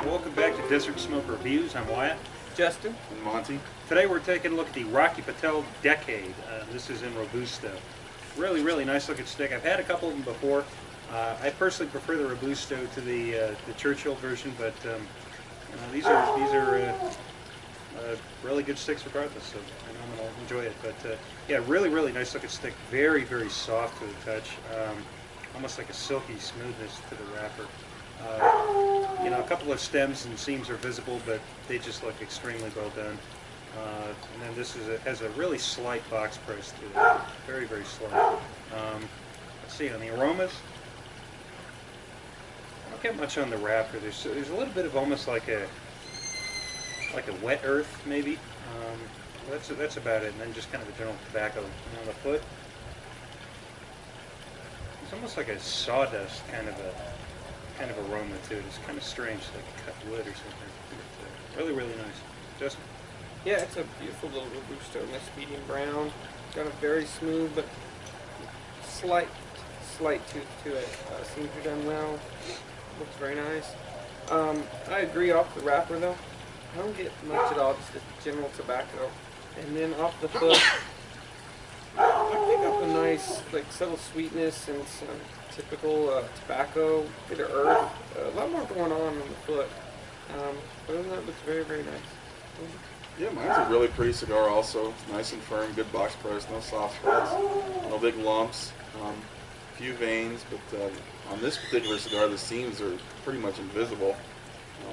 welcome back to Desert Smoke Reviews. I'm Wyatt. Justin. And Monty. Today we're taking a look at the Rocky Patel Decade. This is in Robusto. Really, really nice looking stick. I've had a couple of them before. I personally prefer the Robusto to the Churchill version, but these are really good sticks regardless, so I'm going to enjoy it. But yeah, really, really nice looking stick. Very, very soft to the touch. Almost like a silky smoothness to the wrapper. A couple of stems and seams are visible, but they just look extremely well done. And then this has a really slight box press to it. Very, very slight. Let's see, on the aromas, I don't get much on the wrapper. There's a little bit of almost like a wet earth, maybe. That's about it. And then just kind of a general tobacco. And on the foot, it's almost like a sawdust kind of aroma to it. It's kind of strange, like cut wood or something. But, really, really nice. Justin? Yeah, it's a beautiful little Robusto, nice medium brown. Got a very smooth but slight tooth to it. Seems to be done well. Looks very nice. I agree off the wrapper though. I don't get much at all, just a general tobacco. And then off the foot, I pick up a nice, subtle sweetness and some typical tobacco, bit of earth. A lot more going on the foot. But other than that, it looks very, very nice. Yeah, mine's a really pretty cigar also. It's nice and firm, good box press, no soft spots, no big lumps, few veins, but on this particular cigar the seams are pretty much invisible.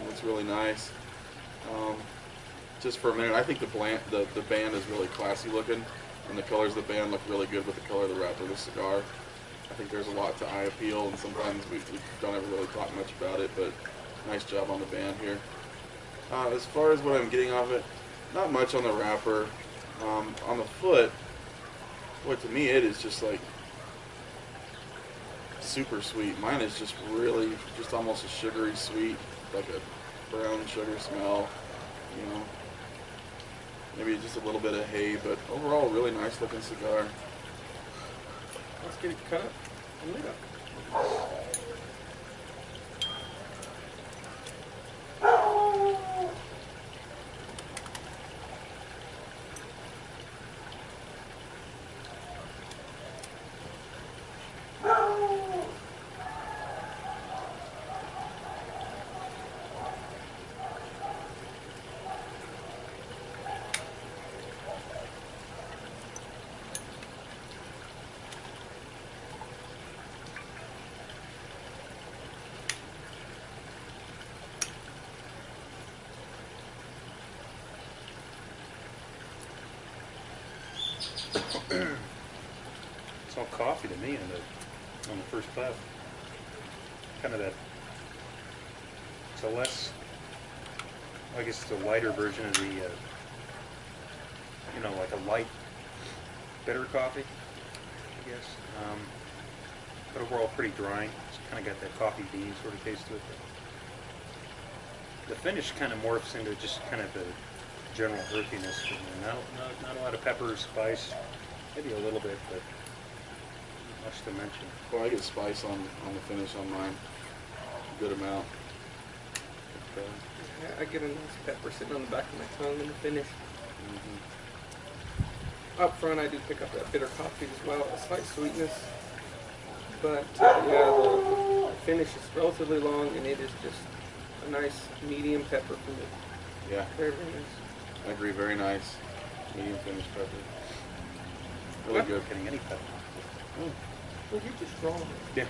It's really nice. Just for a minute, I think the band is really classy looking, and the colors of the band look really good with the color of the wrapper of the cigar. I think there's a lot to eye appeal, and sometimes we don't ever really talk much about it, but nice job on the band here. As far as what I'm getting off it, not much on the wrapper. On the foot, boy, to me it is just like super sweet. Mine is just really, just almost a sugary sweet, like a brown sugar smell, Maybe just a little bit of hay, but overall, really nice looking cigar. Let's get it cut and lit up. It's all coffee to me on the first puff. Kind of that. It's a less. I guess it's a lighter version of the. Like a light bitter coffee, I guess. But overall, pretty drying. It's kind of got that coffee bean sort of taste to it. The finish kind of morphs into just kind of the general earthiness. Not a lot of pepper or spice. Maybe a little bit, but not much to mention. Well, I get spice on the finish on mine. A good amount. But, yeah, I get a nice pepper sitting on the back of my tongue in the finish. Up front, I do pick up that bitter coffee as well, a slight sweetness. But the finish is relatively long, and it is just a nice medium pepper for me. Yeah. Very, very nice. I agree, very nice. Medium finished pepper. Really Well, good. Getting any pepper. Oh, Well, you're just wrong. Yeah.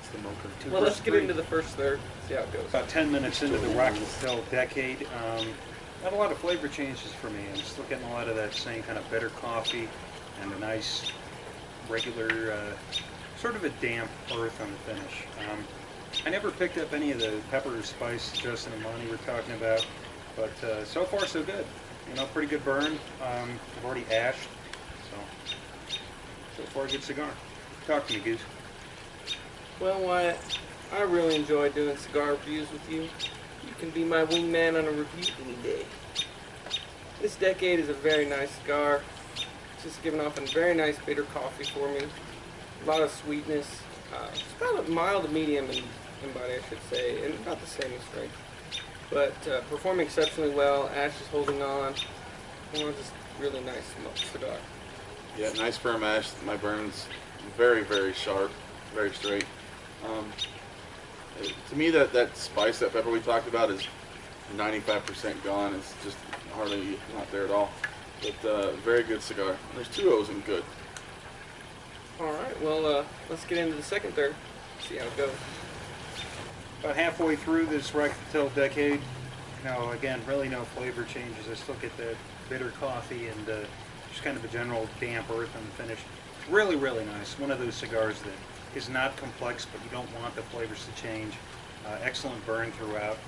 it's the mocha. Well, let's get into the first third, see how it goes. About 10 minutes into the Rocky Patel Decade. Not a lot of flavor changes for me. I'm still getting a lot of that same kind of bitter coffee and a nice regular, sort of a damp earth on the finish. I never picked up any of the pepper or spice Justin and Monty were talking about, but so far so good. Pretty good burn. I've already ashed, so far a good cigar. Talk to me, Goose. Well, Wyatt, I really enjoy doing cigar reviews with you. You can be my wingman on a review any day. This Decade is a very nice cigar. It's just giving off a very nice bitter coffee for me. A lot of sweetness. It's about a mild to medium in body, I should say, and about the same in strength. But performing exceptionally well. Ash is holding on. Just really nice smoked cigar. Yeah, nice firm ash. My burn's very, very sharp, very straight. To me, that spice, that pepper we talked about, is 95% gone. It's just hardly not there at all. But very good cigar. There's 2 O's in good. All right, well, let's get into the second third, see how it goes. About halfway through this Rocky Patel decade, again, really no flavor changes. I still get the bitter coffee and just kind of a general damp earth on the finish. Really, really nice. One of those cigars that is not complex, but you don't want the flavors to change. Excellent burn throughout.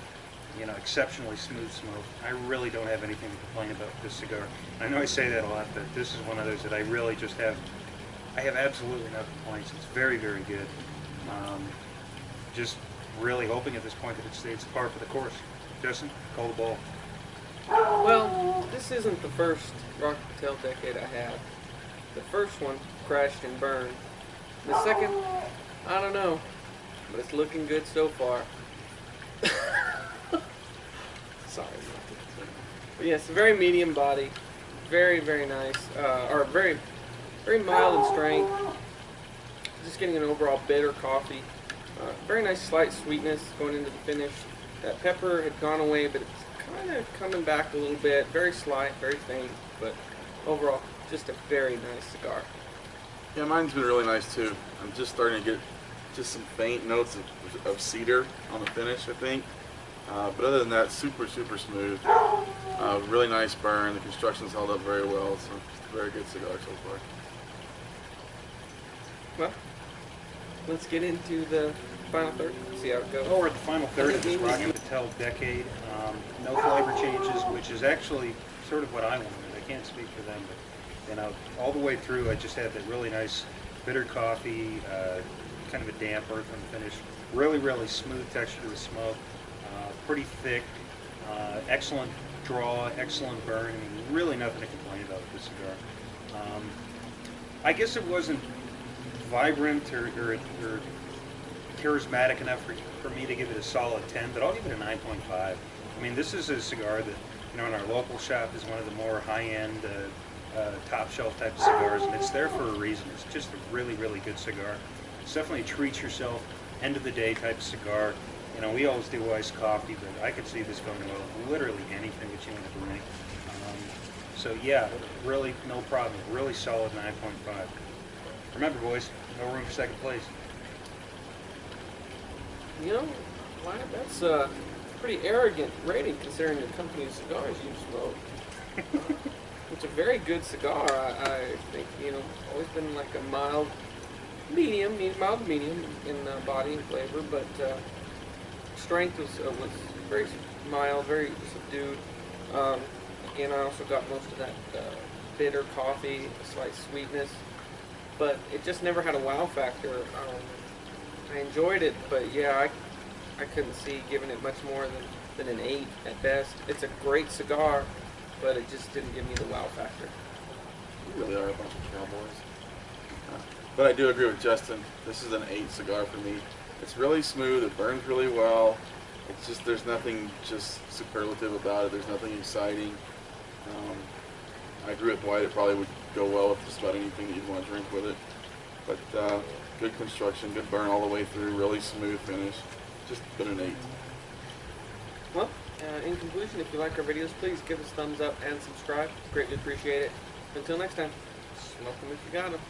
Exceptionally smooth smoke. I really don't have anything to complain about with this cigar. I know I say that a lot, but this is one of those that I really just have. I have absolutely no complaints. It's very, very good. Just really hoping at this point that it stays par for the course. Justin, call the ball. Well, this isn't the first Rocky Patel decade I had. The first one crashed and burned. The second, I don't know, but it's looking good so far. Sorry. But yes, very medium body, very, very nice, or very, very mild in strength. Just getting an overall bitter coffee. Very nice slight sweetness going into the finish. That pepper had gone away, but it's kind of coming back a little bit. Very slight, very faint, but overall, just a very nice cigar. Yeah, mine's been really nice too. I'm just starting to get just some faint notes of cedar on the finish, I think. But other than that, super, super smooth. Really nice burn. The construction's held up very well, so it's a very good cigar so far. Well, let's get into the final third, see how it goes. We're at the final third of this Rocky Patel decade. No flavor changes, which is actually sort of what I wanted. I can't speak for them, but all the way through, I just had that really nice bitter coffee, kind of a damp earth on the finish. Really, really smooth texture to the smoke. Pretty thick, excellent draw, excellent burn. I mean, really nothing to complain about with this cigar. I guess it wasn't vibrant or charismatic enough for me to give it a solid 10, but I'll give it a 9.5. I mean, this is a cigar that, in our local shop is one of the more high-end, top shelf type of cigars, and it's there for a reason. It's just a really, really good cigar. It's definitely a treat yourself, end of the day type of cigar. We always do iced coffee, but I could see this going well with literally anything that you want to drink. So yeah, really no problem. Really solid 9.5. Remember, boys, no room for second place. That's a pretty arrogant rating considering the company of cigars you smoke. It's a very good cigar. I think, always been like a mild medium in body and flavor, but strength was very mild, very subdued. Again, I also got most of that bitter coffee, slight sweetness, but it just never had a wow factor. I enjoyed it, but yeah, I couldn't see giving it much more than an 8 at best. It's a great cigar, but it just didn't give me the wow factor. We really are a bunch of cowboys. But I do agree with Justin. This is an 8 cigar for me. It's really smooth. It burns really well. It's just, there's nothing just superlative about it. There's nothing exciting. I agree with White. It probably would go well with just about anything that you'd want to drink with it. But good construction, good burn all the way through, really smooth finish. Just been an 8. Well, in conclusion, if you like our videos, please give us a thumbs up and subscribe. Greatly appreciate it. Until next time, smoke them if you got them.